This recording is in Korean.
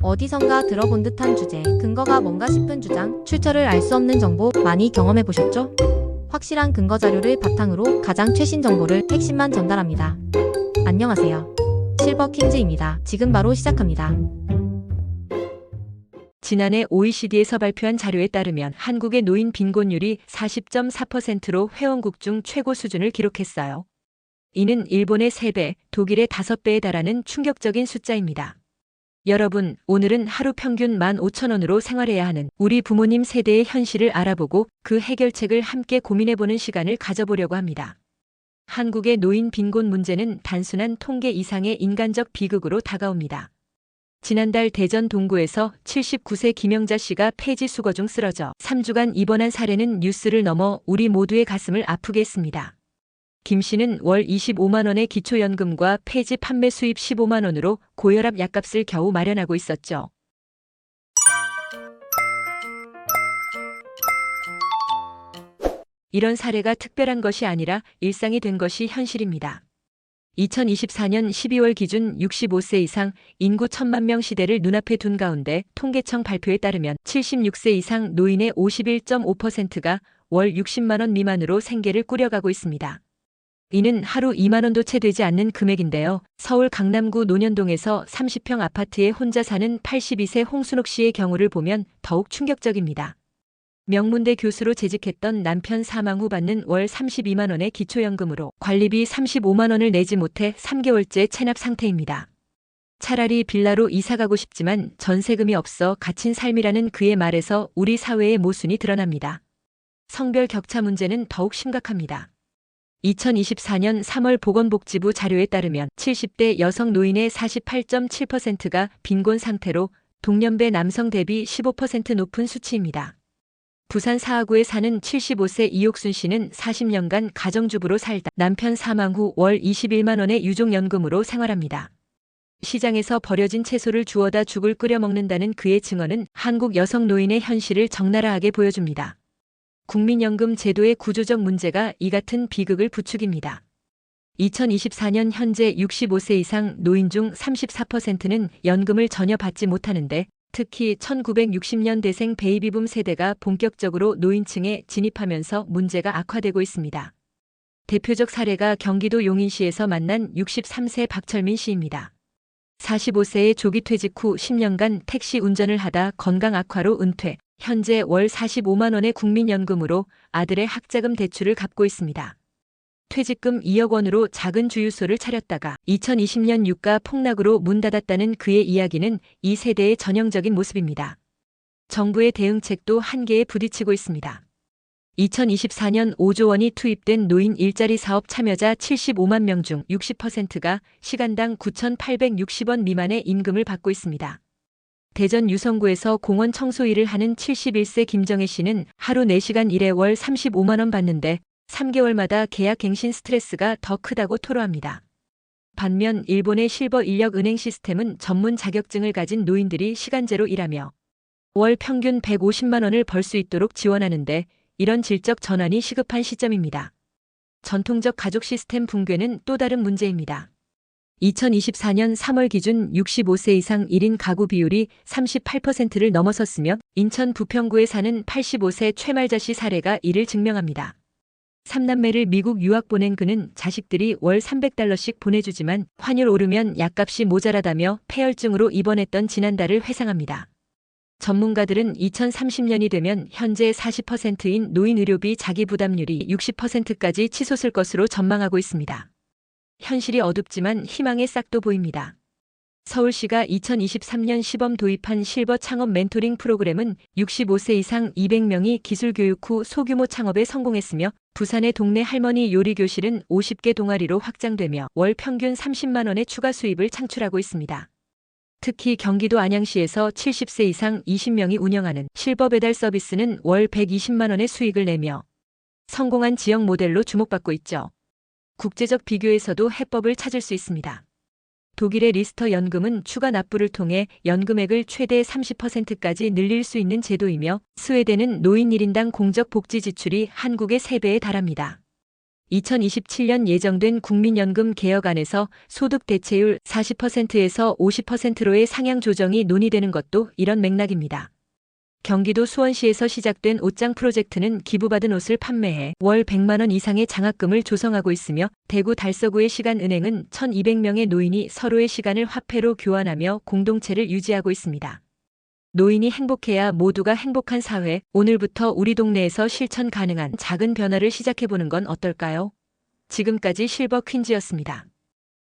어디선가 들어본 듯한 주제, 근거가 뭔가 싶은 주장, 출처를 알 수 없는 정보 많이 경험해 보셨죠? 확실한 근거 자료를 바탕으로 가장 최신 정보를 핵심만 전달합니다. 안녕하세요. 실버킹즈입니다. 지금 바로 시작합니다. 지난해 OECD에서 발표한 자료에 따르면 한국의 노인 빈곤율이 40.4%로 회원국 중 최고 수준을 기록했어요. 이는 일본의 3배, 독일의 5배에 달하는 충격적인 숫자입니다. 여러분, 오늘은 하루 평균 15,000원으로 생활해야 하는 우리 부모님 세대의 현실을 알아보고 그 해결책을 함께 고민해보는 시간을 가져보려고 합니다. 한국의 노인 빈곤 문제는 단순한 통계 이상의 인간적 비극으로 다가옵니다. 지난달 대전 동구에서 79세 김영자 씨가 폐지 수거 중 쓰러져 3주간 입원한 사례는 뉴스를 넘어 우리 모두의 가슴을 아프게 했습니다. 김 씨는 월 25만 원의 기초연금과 폐지 판매 수입 15만 원으로 고혈압 약값을 겨우 마련하고 있었죠. 이런 사례가 특별한 것이 아니라 일상이 된 것이 현실입니다. 2024년 12월 기준 65세 이상 인구 1,000만 명 시대를 눈앞에 둔 가운데 통계청 발표에 따르면 76세 이상 노인의 51.5%가 월 60만 원 미만으로 생계를 꾸려가고 있습니다. 이는 하루 2만 원도 채 되지 않는 금액인데요. 서울 강남구 논현동에서 30평 아파트에 혼자 사는 82세 홍순옥 씨의 경우를 보면 더욱 충격적입니다. 명문대 교수로 재직했던 남편 사망 후 받는 월 32만 원의 기초연금으로 관리비 35만 원을 내지 못해 3개월째 체납 상태입니다. 차라리 빌라로 이사가고 싶지만 전세금이 없어 갇힌 삶이라는 그의 말에서 우리 사회의 모순이 드러납니다. 성별 격차 문제는 더욱 심각합니다. 2024년 3월 보건복지부 자료에 따르면 70대 여성 노인의 48.7%가 빈곤 상태로 동년배 남성 대비 15% 높은 수치입니다. 부산 사하구에 사는 75세 이옥순 씨는 40년간 가정주부로 살다 남편 사망 후 월 21만 원의 유족연금으로 생활합니다. 시장에서 버려진 채소를 주워다 죽을 끓여 먹는다는 그의 증언은 한국 여성 노인의 현실을 적나라하게 보여줍니다. 국민연금 제도의 구조적 문제가 이 같은 비극을 부추깁니다. 2024년 현재 65세 이상 노인 중 34%는 연금을 전혀 받지 못하는데 특히 1960년대생 베이비붐 세대가 본격적으로 노인층에 진입하면서 문제가 악화되고 있습니다. 대표적 사례가 경기도 용인시에서 만난 63세 박철민 씨입니다. 45세의 조기 퇴직 후 10년간 택시 운전을 하다 건강 악화로 은퇴, 현재 월 45만 원의 국민연금으로 아들의 학자금 대출을 갚고 있습니다. 퇴직금 2억 원으로 작은 주유소를 차렸다가 2020년 유가 폭락으로 문 닫았다는 그의 이야기는 이 세대의 전형적인 모습입니다. 정부의 대응책도 한계에 부딪히고 있습니다. 2024년 5조 원이 투입된 노인 일자리 사업 참여자 75만 명 중 60%가 시간당 9,860원 미만의 임금을 받고 있습니다. 대전 유성구에서 공원 청소 일을 하는 71세 김정혜 씨는 하루 4시간 일에 월 35만 원 받는데 3개월마다 계약 갱신 스트레스가 더 크다고 토로합니다. 반면 일본의 실버 인력 은행 시스템은 전문 자격증을 가진 노인들이 시간제로 일하며 월 평균 150만 원을 벌 수 있도록 지원하는데 이런 질적 전환이 시급한 시점입니다. 전통적 가족 시스템 붕괴는 또 다른 문제입니다. 2024년 3월 기준 65세 이상 1인 가구 비율이 38%를 넘어섰으며 인천 부평구에 사는 85세 최말자 씨 사례가 이를 증명합니다. 3남매를 미국 유학 보낸 그는 자식들이 월 300달러씩 보내주지만 환율 오르면 약값이 모자라다며 폐혈증으로 입원했던 지난달을 회상합니다. 전문가들은 2030년이 되면 현재 40%인 노인 의료비 자기 부담률이 60%까지 치솟을 것으로 전망하고 있습니다. 현실이 어둡지만 희망의 싹도 보입니다. 서울시가 2023년 시범 도입한 실버 창업 멘토링 프로그램은 65세 이상 200명이 기술 교육 후 소규모 창업에 성공했으며 부산의 동네 할머니 요리 교실은 50개 동아리로 확장되며 월 평균 30만 원의 추가 수입을 창출하고 있습니다. 특히 경기도 안양시에서 70세 이상 20명이 운영하는 실버 배달 서비스는 월 120만 원의 수익을 내며 성공한 지역 모델로 주목받고 있죠. 국제적 비교에서도 해법을 찾을 수 있습니다. 독일의 리스터 연금은 추가 납부를 통해 연금액을 최대 30%까지 늘릴 수 있는 제도이며 스웨덴은 노인 1인당 공적 복지 지출이 한국의 3배에 달합니다. 2027년 예정된 국민연금 개혁안에서 소득 대체율 40%에서 50%로의 상향 조정이 논의되는 것도 이런 맥락입니다. 경기도 수원시에서 시작된 옷장 프로젝트는 기부받은 옷을 판매해 월 100만 원 이상의 장학금을 조성하고 있으며 대구 달서구의 시간은행은 1,200명의 노인이 서로의 시간을 화폐로 교환하며 공동체를 유지하고 있습니다. 노인이 행복해야 모두가 행복한 사회, 오늘부터 우리 동네에서 실천 가능한 작은 변화를 시작해보는 건 어떨까요? 지금까지 실버 퀸즈였습니다.